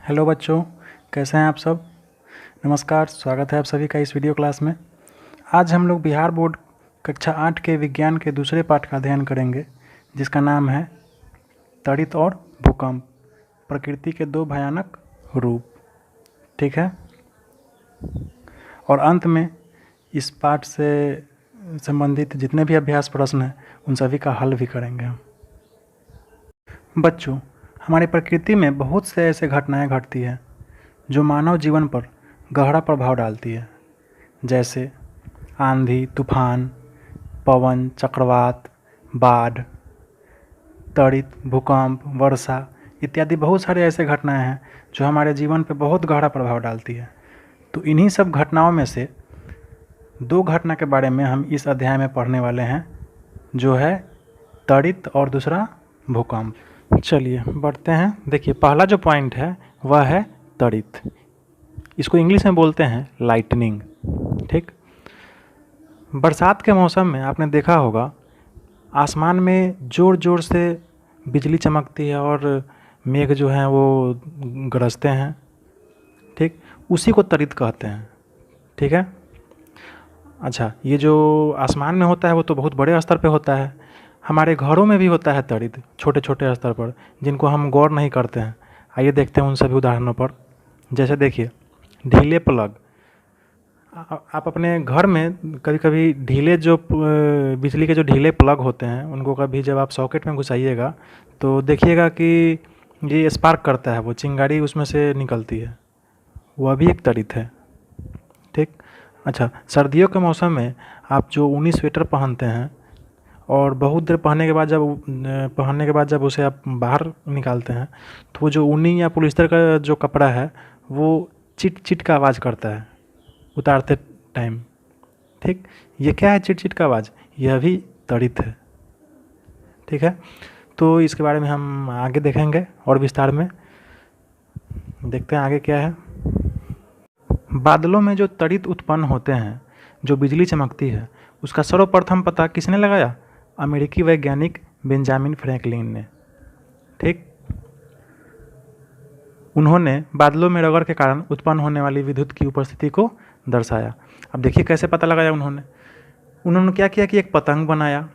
Hello बच्चों, कैसे हैं आप सब। नमस्कार, स्वागत है आप सभी का इस वीडियो क्लास में। आज हम लोग बिहार बोर्ड कक्षा 8 के विज्ञान के दूसरे पाठ का अध्ययन करेंगे, जिसका नाम है तड़ित और भूकंप, प्रकृति के दो भयानक रूप। ठीक है, और अंत में इस पाठ से संबंधित जितने भी अभ्यास प्रश्न हैं उन सभी का हल भी करेंगे हम। बच्चों, हमारी प्रकृति में बहुत से ऐसे घटनाएं घटती हैं जो मानव जीवन पर गहरा प्रभाव डालती है, जैसे आंधी, तूफान, पवन, चक्रवात, बाढ़, तड़ित, भूकंप, वर्षा इत्यादि बहुत सारे ऐसे घटनाएं हैं जो हमारे जीवन पर बहुत गहरा प्रभाव डालती है। तो इन्हीं सब घटनाओं में से दो घटना के बारे में हम इस अध्याय में पढ़ने वाले हैं, जो है तड़ित और दूसरा भूकंप। चलिए बढ़ते हैं। देखिए, पहला जो पॉइंट है वह है तड़ित। इसको इंग्लिश में बोलते हैं लाइटनिंग। ठीक, बरसात के मौसम में आपने देखा होगा आसमान में ज़ोर ज़ोर से बिजली चमकती है और मेघ जो हैं वो गरजते हैं। ठीक, उसी को तड़ित कहते हैं। ठीक है, अच्छा, ये जो आसमान में होता है वो तो बहुत बड़े स्तर पे होता है। हमारे घरों में भी होता है तड़ित, छोटे छोटे स्तर पर, जिनको हम गौर नहीं करते हैं। आइए देखते हैं उन सभी उदाहरणों पर। जैसे देखिए, ढीले प्लग। आप अपने घर में कभी कभी ढीले जो बिजली के जो ढीले प्लग होते हैं उनको कभी जब आप सॉकेट में घुसाइएगा तो देखिएगा कि ये स्पार्क करता है, वो चिंगारी उसमें से निकलती है, वह भी एक तड़ित है। ठीक, अच्छा, सर्दियों के मौसम में आप जो ऊनी स्वेटर पहनते हैं और बहुत देर पहनने के बाद जब उसे आप बाहर निकालते हैं तो वो जो ऊनी या पॉलिस्टर का जो कपड़ा है वो चिट चिट का आवाज़ करता है उतारते टाइम। ठीक, ये क्या है चिट चिट का आवाज़? यह भी तड़ित है। ठीक है, तो इसके बारे में हम आगे देखेंगे और विस्तार में। देखते हैं आगे क्या है। बादलों में जो तड़ित उत्पन्न होते हैं, जो बिजली चमकती है, उसका सर्वप्रथम पता किसने लगाया? अमेरिकी वैज्ञानिक बेंजामिन फ्रैंकलिन ने। ठीक, उन्होंने बादलों में रगड़ के कारण उत्पन्न होने वाली विद्युत की उपस्थिति को दर्शाया। अब देखिए कैसे पता लगाया उन्होंने क्या किया कि एक पतंग बनाया।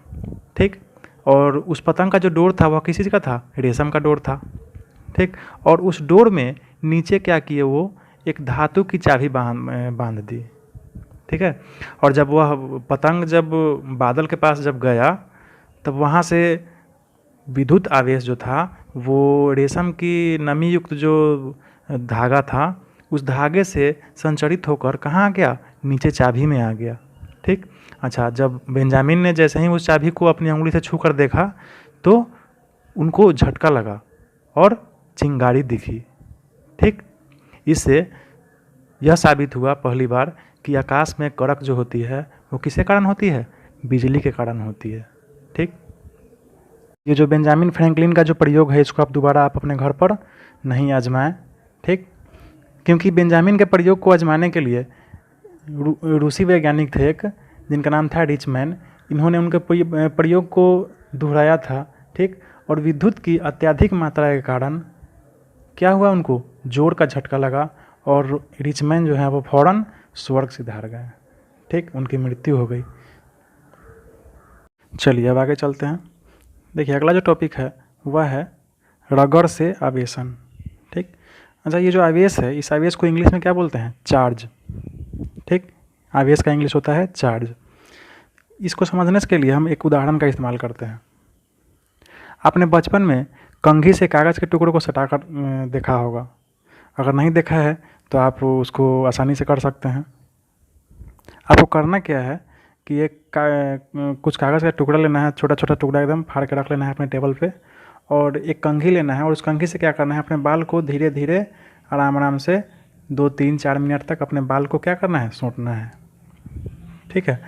ठीक, और उस पतंग का जो डोर था वह किसी का था? रेशम का डोर था। ठीक, और उस डोर में नीचे क्या किए, वो एक धातु की चाबी बांध दी। ठीक है, और जब वह पतंग जब बादल के पास जब गया तब वहाँ से विद्युत आवेश जो था वो रेशम की नमी युक्त जो धागा था उस धागे से संचरित होकर कहाँ आ गया? नीचे चाबी में आ गया। ठीक, अच्छा, जब बेंजामिन ने जैसे ही उस चाबी को अपनी उंगली से छू कर देखा तो उनको झटका लगा और चिंगारी दिखी। ठीक, इससे यह साबित हुआ पहली बार कि आकाश में कड़क जो होती है वो किसके कारण होती है? बिजली के कारण होती है। ठीक, ये जो बेंजामिन फ्रैंकलिन का जो प्रयोग है इसको आप दोबारा अपने घर पर नहीं आजमाएं। ठीक, क्योंकि बेंजामिन के प्रयोग को आजमाने के लिए रूसी वैज्ञानिक थे एक, जिनका नाम था रिचमैन। इन्होंने उनके प्रयोग को दोहराया था। ठीक, और विद्युत की अत्यधिक मात्रा के कारण क्या हुआ? उनको जोर का झटका लगा और रिचमैन जो है वो फौरन स्वर्ग सिधार गए। ठीक, उनकी मृत्यु हो गई। चलिए अब आगे चलते हैं। देखिए, अगला जो टॉपिक है वह है रगड़ से आवेशन। ठीक, अच्छा, ये जो आवेश है इस आवेश को इंग्लिश में क्या बोलते हैं? चार्ज। ठीक, आवेश का इंग्लिश होता है चार्ज। इसको समझने के लिए हम एक उदाहरण का इस्तेमाल करते हैं। आपने बचपन में कंघी से कागज़ के टुकड़ों को सटाकर देखा होगा। अगर नहीं देखा है तो आप उसको आसानी से कर सकते हैं। आपको करना क्या है कि कुछ कागज़ का टुकड़ा लेना है, छोटा छोटा टुकड़ा एकदम फाड़ के रख लेना है अपने टेबल पे, और एक कंघी लेना है और उस कंघी से क्या करना है, अपने बाल को धीरे धीरे आराम आराम से 2-3-4 मिनट तक अपने बाल को क्या करना है? सोटना है। ठीक है,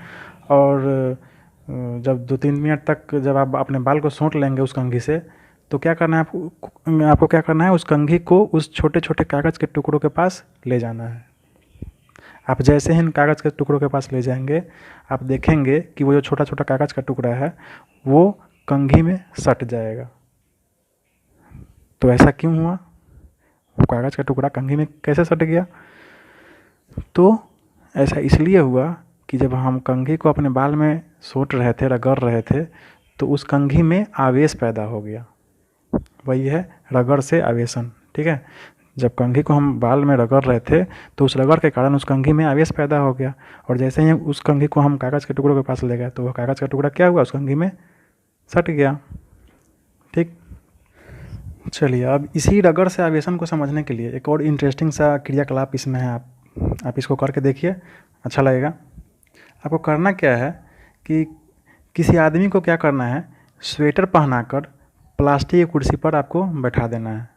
और जब 2-3 मिनट तक जब आप अपने बाल को सोट लेंगे उस कंघी से तो क्या करना है आपको क्या करना है, उस कंघी को उस छोटे छोटे कागज़ के टुकड़ों के पास ले जाना है। आप जैसे ही इन कागज़ के टुकड़ों के पास ले जाएंगे आप देखेंगे कि वो जो छोटा छोटा कागज़ का टुकड़ा है वो कंघी में सट जाएगा। तो ऐसा क्यों हुआ? वो कागज़ का टुकड़ा कंघी में कैसे सट गया? तो ऐसा इसलिए हुआ कि जब हम कंघी को अपने बाल में सोट रहे थे, रगड़ रहे थे, तो उस कंघी में आवेश पैदा हो गया। वही है रगड़ से आवेशन, ठीक है। जब कंघी को हम बाल में रगड़ रहे थे तो उस रगड़ के कारण उस कंघी में आवेश पैदा हो गया, और जैसे ही उस कंघी को हम कागज़ के टुकड़ों के पास ले गए तो वह कागज़ का टुकड़ा क्या हुआ, उस कंघी में सट गया। ठीक, चलिए अब इसी रगड़ से आवेशन को समझने के लिए एक और इंटरेस्टिंग सा क्रियाकलाप इसमें है। आप इसको करके देखिए, अच्छा लगेगा। आपको करना क्या है कि किसी आदमी को क्या करना है, स्वेटर पहनाकर प्लास्टिक की कुर्सी पर आपको बैठा देना है।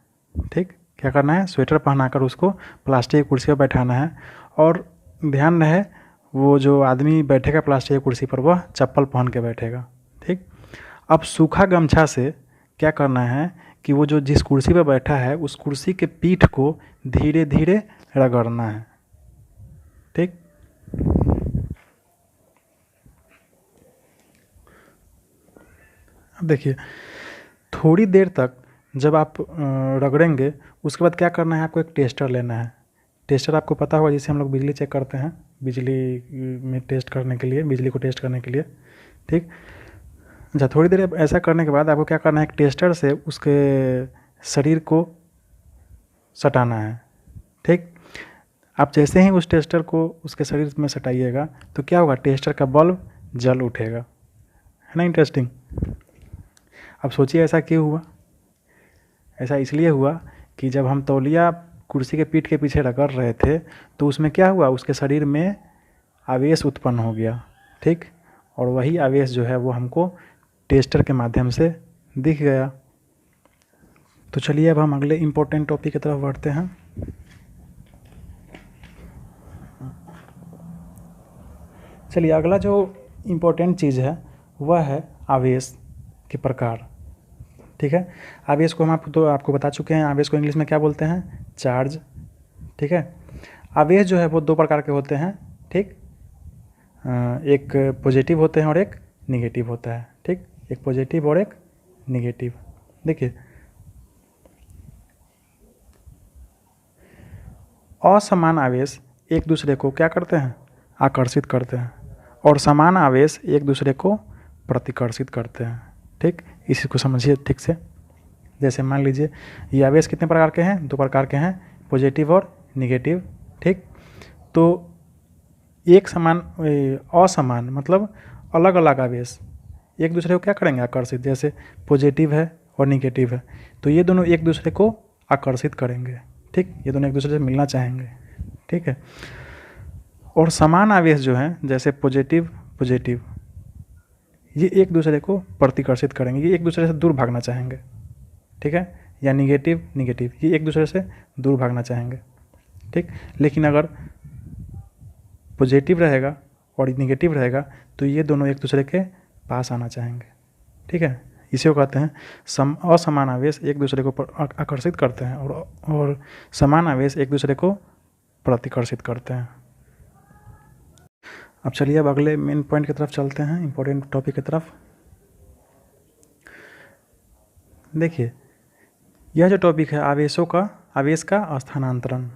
ठीक, क्या करना है, स्वेटर पहनाकर उसको प्लास्टिक की कुर्सी पर बैठाना है, और ध्यान रहे वो जो आदमी बैठेगा प्लास्टिक की कुर्सी पर वह चप्पल पहन के बैठेगा। ठीक, अब सूखा गमछा से क्या करना है कि वो जो जिस कुर्सी पर बैठा है उस कुर्सी के पीठ को धीरे धीरे रगड़ना है। ठीक, अब देखिए थोड़ी देर तक जब आप रगड़ेंगे उसके बाद क्या करना है, आपको एक टेस्टर लेना है। टेस्टर आपको पता होगा जिसे हम लोग बिजली चेक करते हैं, बिजली में टेस्ट करने के लिए, बिजली को टेस्ट करने के लिए। ठीक, अच्छा थोड़ी देर ऐसा करने के बाद आपको क्या करना है, एक टेस्टर से उसके शरीर को सटाना है। ठीक, आप जैसे ही उस टेस्टर को उसके शरीर में सटाइएगा तो क्या होगा, टेस्टर का बल्ब जल उठेगा, है ना इंटरेस्टिंग। अब सोचिए ऐसा क्यों हुआ। ऐसा इसलिए हुआ कि जब हम तौलिया कुर्सी के पीठ के पीछे रगड़ रहे थे तो उसमें क्या हुआ, उसके शरीर में आवेश उत्पन्न हो गया। ठीक, और वही आवेश जो है वो हमको टेस्टर के माध्यम से दिख गया। तो चलिए अब हम अगले इम्पोर्टेंट टॉपिक की तरफ बढ़ते हैं। चलिए अगला जो इम्पोर्टेंट चीज़ है वह है आवेश के प्रकार। ठीक है, आवेश को हम आपको बता चुके हैं, आवेश को इंग्लिश में क्या बोलते हैं, चार्ज। ठीक है, आवेश जो है वो दो प्रकार के होते हैं। ठीक, एक पॉजिटिव होते हैं और एक निगेटिव होता है। ठीक, एक पॉजिटिव और एक निगेटिव। देखिए असमान आवेश एक दूसरे को क्या करते हैं, आकर्षित करते हैं, और समान आवेश एक दूसरे को प्रतिकर्षित करते हैं। ठीक, इसी को समझिए ठीक से। जैसे मान लीजिए ये आवेश कितने प्रकार के हैं, दो प्रकार के हैं, पॉजिटिव और निगेटिव। ठीक, तो एक समान असमान मतलब अलग अलग आवेश एक दूसरे को क्या करेंगे, आकर्षित। जैसे पॉजिटिव है और निगेटिव है तो ये दोनों एक दूसरे को आकर्षित करेंगे। ठीक, ये दोनों एक दूसरे से मिलना चाहेंगे। ठीक है, और समान आवेश जो हैं जैसे पॉजिटिव पॉजिटिव ये एक दूसरे को प्रतिकर्षित करेंगे, ये एक दूसरे से दूर भागना चाहेंगे। ठीक है, या निगेटिव निगेटिव ये एक दूसरे से दूर भागना चाहेंगे। ठीक, लेकिन अगर पॉजिटिव रहेगा और निगेटिव रहेगा तो ये दोनों एक दूसरे के पास आना चाहेंगे। ठीक है, इसी को कहते हैं असमान आवेश एक दूसरे को आकर्षित करते हैं और समान आवेश एक दूसरे को प्रतिकर्षित करते हैं। अब चलिए अब अगले मेन पॉइंट की तरफ चलते हैं, इम्पोर्टेंट टॉपिक की तरफ। देखिए यह जो टॉपिक है आवेश का स्थानांतरण।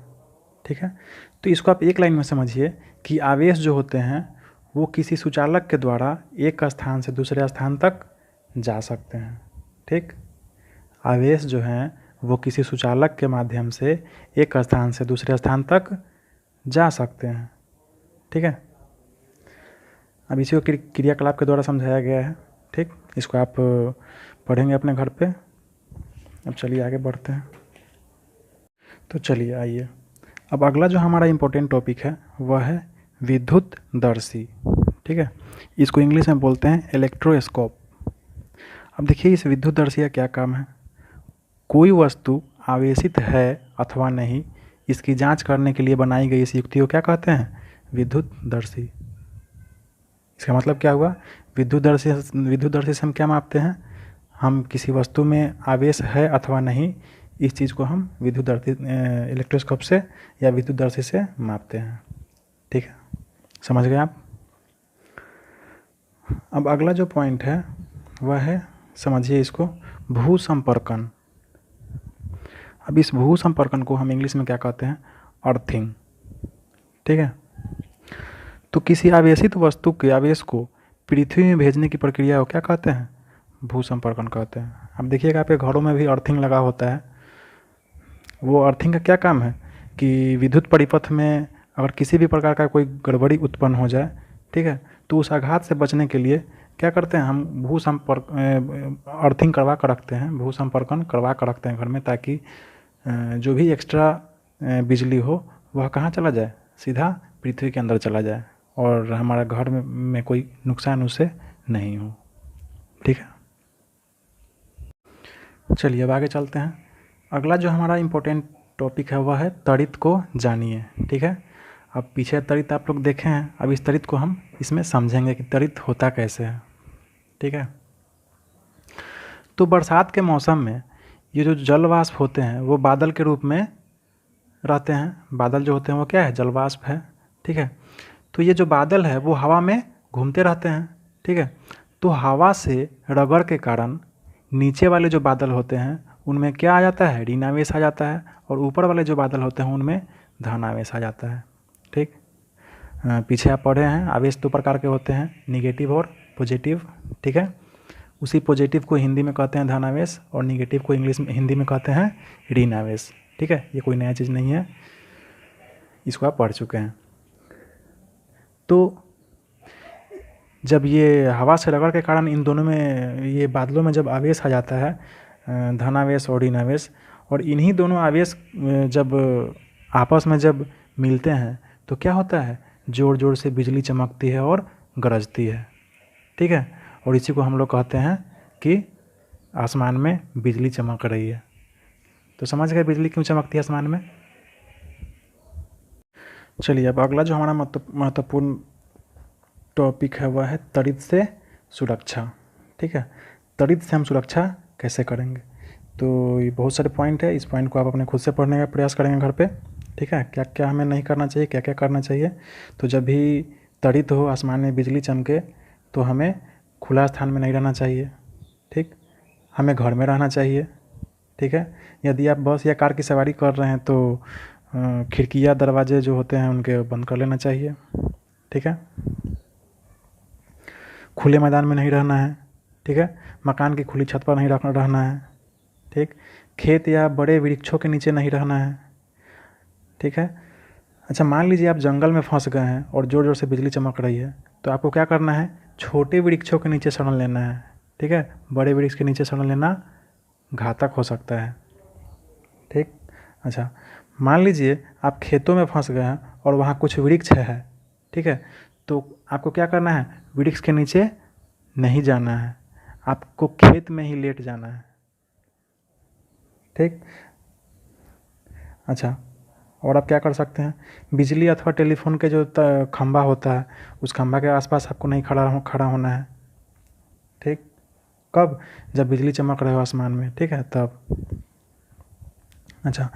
ठीक है, तो इसको आप एक लाइन में समझिए कि आवेश जो होते हैं वो किसी सुचालक के द्वारा एक स्थान से दूसरे स्थान तक जा सकते हैं। ठीक, आवेश जो हैं वो किसी सुचालक के माध्यम से एक स्थान से दूसरे स्थान तक जा सकते हैं। ठीक है, अब इसी को क्रियाकलाप के द्वारा समझाया गया है। ठीक, इसको आप पढ़ेंगे अपने घर पे। अब चलिए आगे बढ़ते हैं। तो चलिए आइए अब अगला जो हमारा इम्पोर्टेंट टॉपिक है वह है विद्युतदर्शी। ठीक है, इसको इंग्लिश में बोलते हैं इलेक्ट्रोस्कोप। अब देखिए इस विद्युतदर्शी का क्या काम है, कोई वस्तु आवेशित है अथवा नहीं इसकी जांच करने के लिए बनाई गई इस युक्ति को क्या कहते हैं, विद्युतदर्शी। इसका मतलब क्या हुआ, विद्युतदर्शी से हम क्या मापते हैं, हम किसी वस्तु में आवेश है अथवा नहीं इस चीज़ को हम विद्युतदर्शी इलेक्ट्रोस्कोप से या विद्युतदर्शी से मापते हैं। ठीक है, समझ गए आप। अब अगला जो पॉइंट है वह है, समझिए इसको, भूसंपर्कन। अब इस भू संपर्कन को हम इंग्लिश में क्या कहते हैं? अर्थिंग। ठीक है, तो किसी आवेशित वस्तु के आवेश को पृथ्वी में भेजने की प्रक्रिया को क्या कहते हैं? भू संपर्कन कहते हैं। अब देखिएगा आपके घरों में भी अर्थिंग लगा होता है। वो अर्थिंग का क्या काम है कि विद्युत परिपथ में अगर किसी भी प्रकार का कोई गड़बड़ी उत्पन्न हो जाए, ठीक है, तो उस आघात से बचने के लिए क्या करते हैं हम? भू संपर्क अर्थिंग करवा कर रखते हैं, भू संपर्कन करवा कर रखते हैं घर में, ताकि जो भी एक्स्ट्रा बिजली हो वह कहाँ चला जाए? सीधा पृथ्वी के अंदर चला जाए और हमारा घर में कोई नुकसान उससे नहीं हो। ठीक है, चलिए अब आगे चलते हैं। अगला जो हमारा इम्पोर्टेंट टॉपिक है वह है तड़ित को जानिए। ठीक है, अब पीछे तड़ित आप लोग देखे हैं, अब इस तड़ित को हम इसमें समझेंगे कि तड़ित होता कैसे है। ठीक है, तो बरसात के मौसम में ये जो जल वाष्प होते हैं वो बादल के रूप में रहते हैं। बादल जो होते हैं वो क्या है? जल वाष्प है। ठीक है, तो ये जो बादल है वो हवा में घूमते रहते हैं। ठीक है, तो हवा से रगड़ के कारण नीचे वाले जो बादल होते हैं उनमें क्या आ जाता है? ऋण आवेश आ जाता है, और ऊपर वाले जो बादल होते हैं उनमें धन आवेश आ जाता है। ठीक, पीछे आप पढ़े हैं आवेश दो प्रकार के होते हैं, निगेटिव और पॉजिटिव। ठीक है, उसी पॉजिटिव को हिंदी में कहते हैं धन आवेश, और निगेटिव को इंग्लिश में हिंदी में कहते हैं ऋण आवेश। ठीक है, ये कोई नया चीज़ नहीं है, इसको आप पढ़ चुके हैं। तो जब ये हवा से रगड़ के कारण इन दोनों में, ये बादलों में जब आवेश आ जाता है, धन आवेश और ऋण आवेश, और इन्हीं दोनों आवेश जब आपस में जब मिलते हैं तो क्या होता है? जोर जोर से बिजली चमकती है और गरजती है। ठीक है, और इसी को हम लोग कहते हैं कि आसमान में बिजली चमक रही है। तो समझ गए बिजली क्यों चमकती है आसमान में? चलिए अब अगला जो हमारा महत्वपूर्ण टॉपिक है वह है तड़ित से सुरक्षा। ठीक है, तड़ित से हम सुरक्षा कैसे करेंगे? तो ये बहुत सारे पॉइंट है, इस पॉइंट को आप अपने खुद से पढ़ने का प्रयास करेंगे घर पे। ठीक है, क्या क्या हमें नहीं करना चाहिए, क्या क्या करना चाहिए। तो जब भी तड़ित हो, आसमान में बिजली चमके, तो हमें खुला स्थान में नहीं रहना चाहिए। ठीक, हमें घर में रहना चाहिए। ठीक है, यदि आप बस या कार की सवारी कर रहे हैं तो खिड़कियाँ दरवाजे जो होते हैं उनके बंद कर लेना चाहिए। ठीक है, खुले मैदान में नहीं रहना है। ठीक है, मकान की खुली छत पर नहीं रहना है। ठीक, खेत या बड़े वृक्षों के नीचे नहीं रहना है। ठीक है, अच्छा मान लीजिए आप जंगल में फंस गए हैं और ज़ोर ज़ोर से बिजली चमक रही है, तो आपको क्या करना है? छोटे वृक्षों के नीचे शरण लेना है। ठीक है, बड़े वृक्ष के नीचे शरण लेना घातक हो सकता है। ठीक, अच्छा मान लीजिए आप खेतों में फंस गए हैं और वहाँ कुछ वृक्ष है। ठीक है, तो आपको क्या करना है? वृक्ष के नीचे नहीं जाना है, आपको खेत में ही लेट जाना है। ठीक, अच्छा और आप क्या कर सकते हैं? बिजली अथवा टेलीफोन के जो खंभा होता है उस खंभा के आसपास आपको नहीं खड़ा होना है। ठीक, कब? जब बिजली चमक रहे हो आसमान में। ठीक है, तब। अच्छा,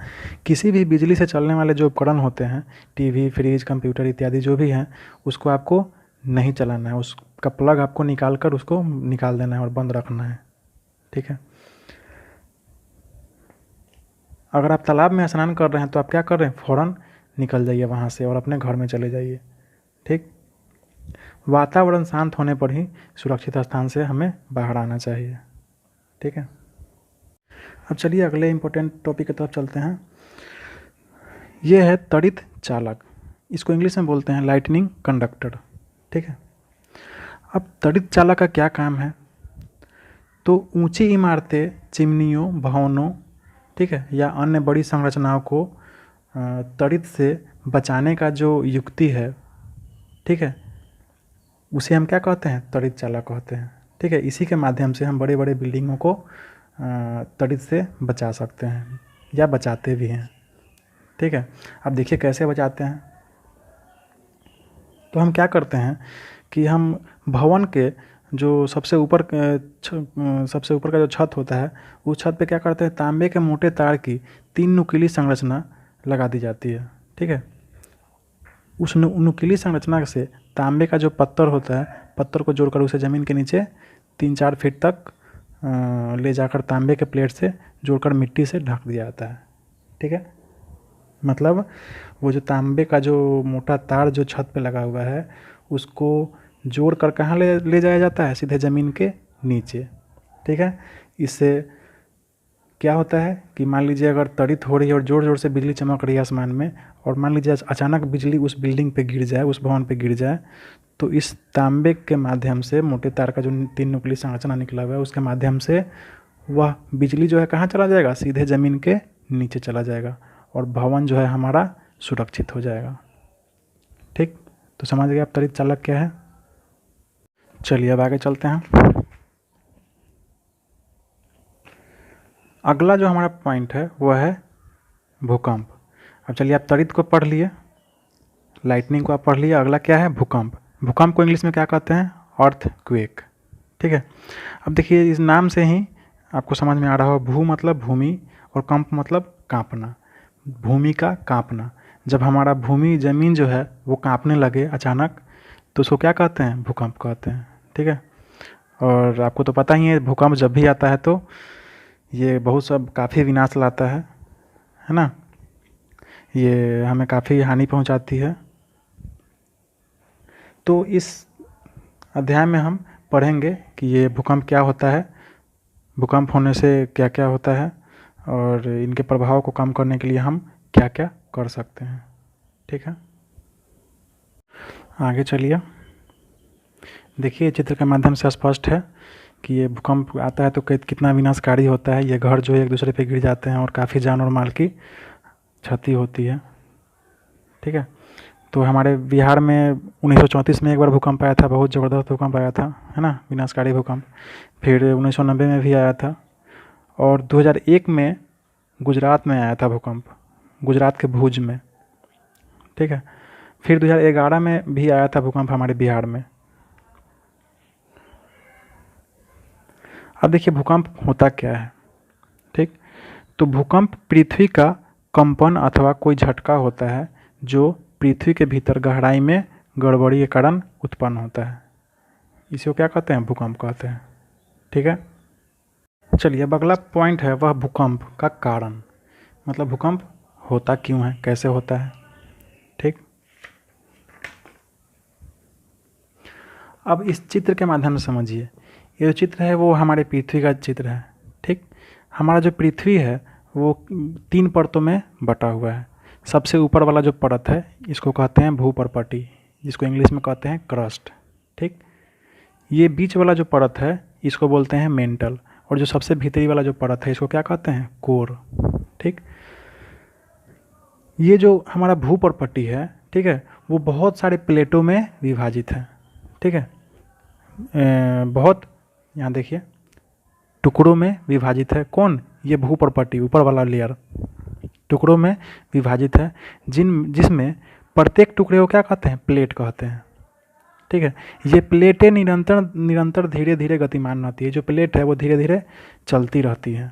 किसी भी बिजली से चलने वाले जो उपकरण होते हैं, टीवी, फ्रिज, कंप्यूटर इत्यादि जो भी हैं, उसको आपको नहीं चलाना है। उसका प्लग आपको निकाल कर उसको निकाल देना है और बंद रखना है। ठीक है, अगर आप तालाब में स्नान कर रहे हैं तो आप क्या कर रहे हैं? फ़ौरन निकल जाइए वहाँ से और अपने घर में चले जाइए। ठीक, वातावरण शांत होने पर ही सुरक्षित स्थान से हमें बाहर आना चाहिए। ठीक है, अब चलिए अगले इम्पोर्टेंट टॉपिक की तरफ चलते हैं। ये है तड़ित चालक, इसको इंग्लिश में बोलते हैं लाइटनिंग कंडक्टर। ठीक है, अब तड़ित चालक का क्या काम है? तो ऊंची इमारतें, चिमनियों, भवनों, ठीक है, या अन्य बड़ी संरचनाओं को तड़ित से बचाने का जो युक्ति है, ठीक है, उसे हम क्या कहते हैं? तड़ित चालक कहते हैं। ठीक है, इसी के माध्यम से हम बड़े बड़े बिल्डिंगों को तड़ित से बचा सकते हैं या बचाते भी हैं। ठीक है, अब देखिए कैसे बचाते हैं। तो हम क्या करते हैं कि हम भवन के जो सबसे ऊपर का जो छत होता है, उस छत पे क्या करते हैं? तांबे के मोटे तार की 3 नुकीली संरचना लगा दी जाती है। ठीक है, उस नुकीली संरचना से तांबे का जो पत्थर होता है, पत्थर को जोड़कर उसे ज़मीन के नीचे 3-4 फीट तक ले जाकर तांबे के प्लेट से जोड़कर मिट्टी से ढक दिया जाता है। ठीक है। मतलब वो जो तांबे का जो मोटा तार जो छत पे लगा हुआ है उसको जोड़ कर कहाँ ले ले जाया जाता है, सीधे ज़मीन के नीचे, ठीक है। इससे क्या होता है कि मान लीजिए अगर तड़ित हो रही है और ज़ोर ज़ोर से बिजली चमक रही है आसमान में, और मान लीजिए अचानक बिजली उस बिल्डिंग पे गिर जाए, उस भवन पे गिर जाए, तो इस तांबे के माध्यम से, मोटे तार का जो 3 नुकीली संरचना निकला हुआ है उसके माध्यम से वह बिजली जो है कहाँ चला जाएगा, सीधे ज़मीन के नीचे चला जाएगा और भवन जो है हमारा सुरक्षित हो जाएगा। ठीक, तो समझ गए आप त्वरित चालक क्या है। चलिए अब आगे चलते हैं। अगला जो हमारा पॉइंट है वह है भूकंप। अब चलिए आप त्वरित को पढ़ लिए, लाइटनिंग को आप पढ़ लिए, अगला क्या है भूकंप। भूकंप को इंग्लिश में क्या कहते हैं, अर्थक्वेक, ठीक है। अब देखिए इस नाम से ही आपको समझ में आ रहा हो, भू मतलब भूमि और कंप मतलब कांपना, भूमि का कांपना। जब हमारा भूमि ज़मीन जो है वो कांपने लगे अचानक, तो उसको क्या कहते हैं, भूकंप कहते हैं, ठीक है। और आपको तो पता ही है भूकंप जब भी आता है तो ये बहुत सब काफ़ी विनाश लाता है ना, ये हमें काफ़ी हानि पहुंचाती है। तो इस अध्याय में हम पढ़ेंगे कि ये भूकंप क्या होता है, भूकंप होने से क्या क्या होता है और इनके प्रभाव को कम करने के लिए हम क्या क्या कर सकते हैं, ठीक है। आगे चलिए, देखिए चित्र के माध्यम से स्पष्ट है कि ये भूकंप आता है तो कितना विनाशकारी होता है। ये घर जो है एक दूसरे पे गिर जाते हैं और काफ़ी जान और माल की क्षति होती है, ठीक है। तो हमारे बिहार में 1934 में एक बार भूकंप आया था, बहुत ज़बरदस्त भूकंप आया था, है ना, विनाशकारी भूकंप। फिर 1990 में भी आया था और 2001 में गुजरात में आया था भूकंप, गुजरात के भुज में, ठीक है। फिर 2011 में भी आया था भूकंप हमारे बिहार में। अब देखिए भूकंप होता क्या है, ठीक। तो भूकंप पृथ्वी का कंपन अथवा कोई झटका होता है जो पृथ्वी के भीतर गहराई में गड़बड़ी के कारण उत्पन्न होता है, इसे क्या कहते हैं, भूकंप कहते हैं, ठीक है। चलिए अब अगला पॉइंट है वह भूकंप का कारण, मतलब भूकंप होता क्यों है, कैसे होता है, ठीक। अब इस चित्र के माध्यम से समझिए, ये जो चित्र है वो हमारे पृथ्वी का चित्र है, ठीक। हमारा जो पृथ्वी है वो 3 परतों में बटा हुआ है। सबसे ऊपर वाला जो परत है इसको कहते हैं भूपर्पटी, जिसको इंग्लिश में कहते हैं क्रस्ट, ठीक। ये बीच वाला जो परत है इसको बोलते हैं मेंटल, और जो सबसे भीतरी वाला जो परत है इसको क्या कहते हैं, कोर, ठीक। ये जो हमारा भूपर्पटी है, ठीक है, वो बहुत सारे प्लेटों में विभाजित है, ठीक है। बहुत, यहाँ देखिए, टुकड़ों में विभाजित है। कौन, ये भूपर्पटी, ऊपर वाला लेयर टुकड़ों में विभाजित है, जिसमें प्रत्येक टुकड़े को क्या कहते हैं, प्लेट कहते हैं, ठीक है। ये प्लेटें निरंतर धीरे धीरे गतिमान रहती है। जो प्लेट है वो धीरे धीरे चलती रहती है।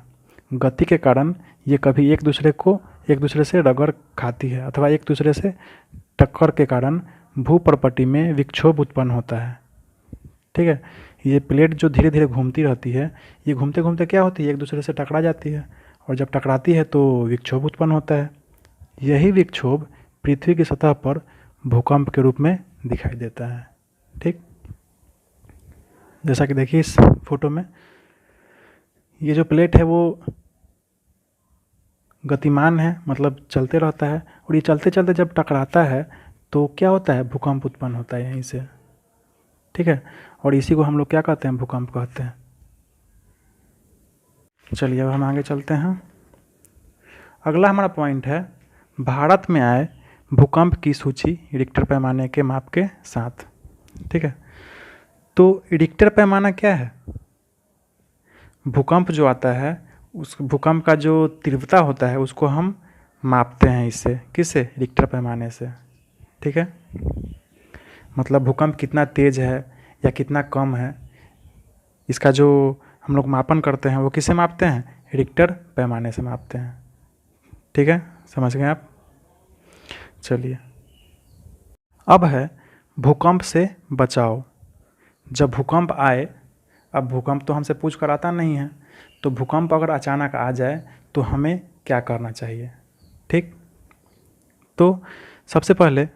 गति के कारण ये कभी एक दूसरे से रगड़ खाती है अथवा एक दूसरे से टक्कर के कारण भूपर्पटी में विक्षोभ उत्पन्न होता है, ठीक है। ये प्लेट जो धीरे धीरे घूमती रहती है, ये घूमते घूमते क्या होती है, एक दूसरे से टकरा जाती है, और जब टकराती है तो विक्षोभ उत्पन्न होता है। यही विक्षोभ पृथ्वी की सतह पर भूकंप के रूप में दिखाई देता है, ठीक। जैसा कि देखिए इस फोटो में, ये जो प्लेट है वो गतिमान है, मतलब चलते रहता है, और ये चलते चलते जब टकराता है तो क्या होता है, भूकंप उत्पन्न होता है यहीं से, ठीक है। और इसी को हम लोग क्या कहते हैं, भूकंप कहते हैं। चलिए अब हम आगे चलते हैं। अगला हमारा पॉइंट है भारत में आए भूकंप की सूची रिक्टर पैमाने के माप के साथ, ठीक है। तो रिक्टर पैमाना क्या है, भूकंप जो आता है उस भूकंप का जो तीव्रता होता है उसको हम मापते हैं इससे, किससे, रिक्टर पैमाने से, ठीक है। मतलब भूकंप कितना तेज़ है या कितना कम है, इसका जो हम लोग मापन करते हैं वो किससे मापते हैं, रिक्टर पैमाने से मापते हैं, ठीक है। समझ गए आप। चलिए अब है भूकंप से बचाव। जब भूकंप आए, अब भूकंप तो हमसे पूछ कर आता नहीं है, तो भूकंप अगर अचानक आ जाए तो हमें क्या करना चाहिए, ठीक। तो सबसे पहले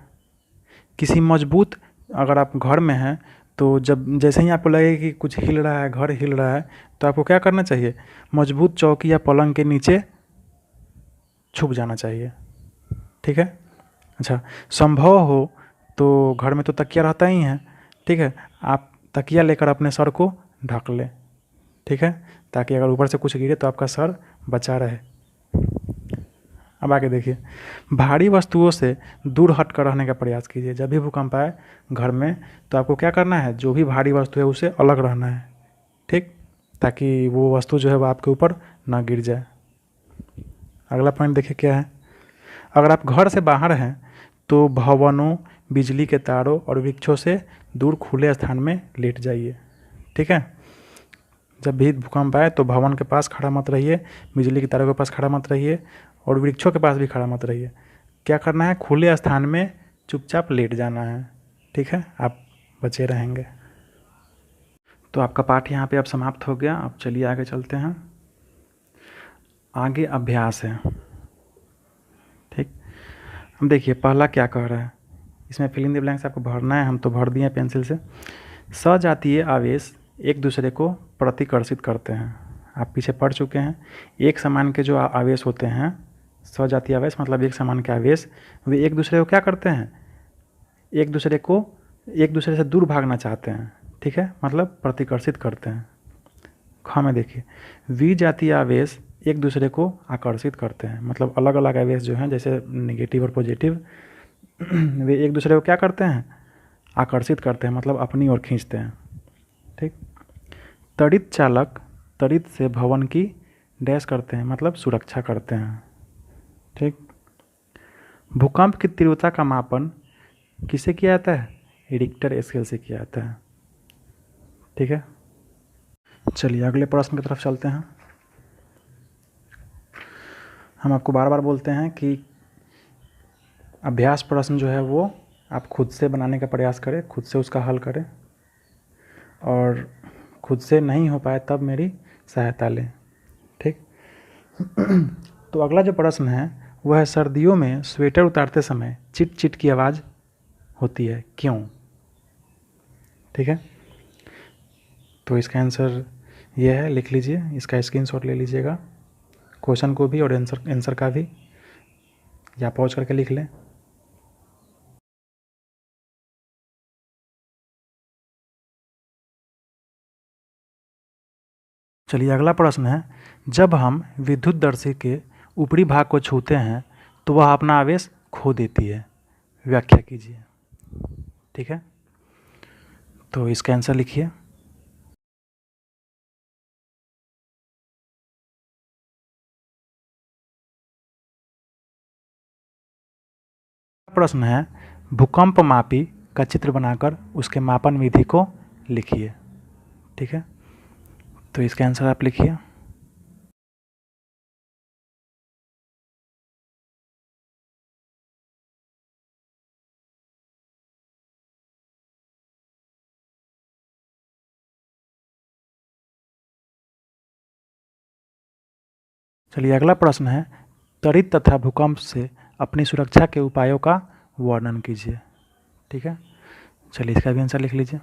किसी मजबूत, अगर आप घर में हैं तो जब जैसे ही आपको लगे कि कुछ हिल रहा है, घर हिल रहा है, तो आपको क्या करना चाहिए, मजबूत चौकी या पलंग के नीचे छुप जाना चाहिए। ठीक है। अच्छा, संभव हो तो घर में तो तकिया रहता ही है, ठीक है, आप तकिया लेकर अपने सर को ढक लें। ठीक है, ताकि अगर ऊपर से कुछ गिरे तो आपका सर बचा रहे। अब आगे देखिए, भारी वस्तुओं से दूर हट कर रहने का प्रयास कीजिए। जब भी भूकंप आए घर में तो आपको क्या करना है, जो भी भारी वस्तु है उससे अलग रहना है। ठीक, ताकि वो वस्तु जो है वो आपके ऊपर ना गिर जाए। अगला पॉइंट देखिए क्या है, अगर आप घर से बाहर हैं तो भवनों, बिजली के तारों और वृक्षों से दूर खुले स्थान में लेट जाइए। ठीक है, जब भी भूकंप आए तो भवन के पास खड़ा मत रहिए, बिजली की तारों के पास खड़ा मत रहिए और वृक्षों के पास भी खड़ा मत रहिए। क्या करना है, खुले स्थान में चुपचाप लेट जाना है। ठीक है, आप बचे रहेंगे। तो आपका पाठ यहाँ पे अब समाप्त हो गया। अब चलिए आगे चलते हैं। आगे अभ्यास है। ठीक, अब देखिए पहला क्या कह रहा है, इसमें फिल इन द ब्लैंक्स आपको भरना है, हम तो भर दिए पेंसिल से। सजातीय आवेश एक दूसरे को प्रतिकर्षित करते हैं। आप पीछे पढ़ चुके हैं, एक समान के जो आवेश होते हैं, सजातीय आवेश मतलब एक समान के आवेश, वे एक दूसरे को क्या करते हैं, एक दूसरे से दूर भागना चाहते हैं। ठीक है, मतलब प्रतिकर्षित करते हैं। ख में देखिए, विजातीय आवेश एक दूसरे को आकर्षित करते हैं, मतलब अलग अलग आवेश जो हैं जैसे नेगेटिव और पॉजिटिव, वे एक दूसरे को क्या करते हैं, आकर्षित करते हैं, मतलब अपनी ओर खींचते हैं। ठीक, त्वरित चालक त्वरित से भवन की डैश करते हैं, मतलब सुरक्षा करते हैं। ठीक, भूकंप की तीव्रता का मापन किससे किया जाता है, रिक्टर स्केल से किया जाता है। ठीक है, चलिए अगले प्रश्न की तरफ चलते हैं। हम आपको बार बार बोलते हैं कि अभ्यास प्रश्न जो है वो आप खुद से बनाने का प्रयास करें, खुद से उसका हल करें, और खुद से नहीं हो पाए तब मेरी सहायता लें। ठीक, तो अगला जो प्रश्न है वह है, सर्दियों में स्वेटर उतारते समय चिट चिट की आवाज़ होती है, क्यों। ठीक है, तो इसका आंसर ये है, लिख लीजिए, इसका स्क्रीनशॉट ले लीजिएगा, क्वेश्चन को भी और आंसर का भी, या पॉज करके लिख लें। चलिए अगला प्रश्न है, जब हम विद्युतदर्शी के ऊपरी भाग को छूते हैं तो वह अपना आवेश खो देती है, व्याख्या कीजिए। ठीक है, तो इसका आंसर लिखिए। प्रश्न है, भूकंप मापी का चित्र बनाकर उसके मापन विधि को लिखिए। ठीक है, तो इसका आंसर आप लिखिए। चलिए अगला प्रश्न है, त्वरित तथा भूकंप से अपनी सुरक्षा के उपायों का वर्णन कीजिए। ठीक है, चलिए इसका भी आंसर लिख लीजिए।